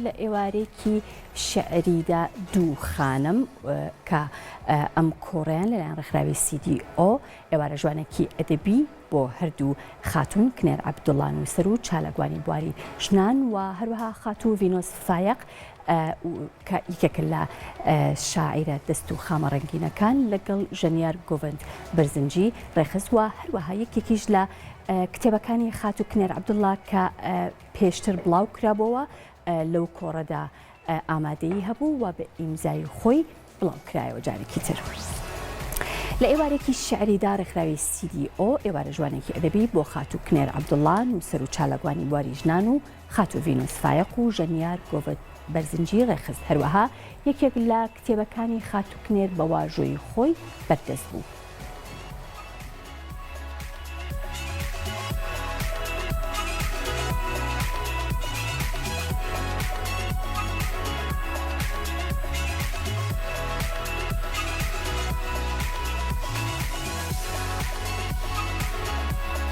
لە ئێوارێکی شعریدا دوو خانم کە ئەم کۆڕیان لەلایەن ڕێکخراوی CDO ئێوارە ژوانێکی ئەدەبی بۆ هەردوو خاتون کنێر عەبدوڵڵا نووسەر و چالاکوانی بواری ژنان و هەروەها خاتوو ڤینۆس فایق کە یەکێکە لە شاعیرە دەست و خامە ڕەنگینەکان لەگەڵ ژەنیار گۆڤند بەرزنجی ڕێخست وە هەروەها یەکێکیش لە کتێبەکانی خاتوو کنێر عەبدوڵڵا کە پێشتر بڵاو کرابەوە لەو کۆڕەدا ئامادەیی هەبوو و بە ئیمزای خۆی بڵاو کرایەوە جارێکی تر. لە ئێوارێکی شعریدا ڕێکخراوی CDO ئێوارە ژوانێکی ئەدەبی بۆ خاتوو کنێر عەبدوڵڵا نووسەر و چالاکوانی بواری ژنان و خاتوو ڤینۆس فایق و ژەنیار گۆڤند بەرزنجی ڕێخست هەروەها یەکێک لە کتێبەکانی خاتوو کنێر بە واژۆی خۆی بەردەست بوو.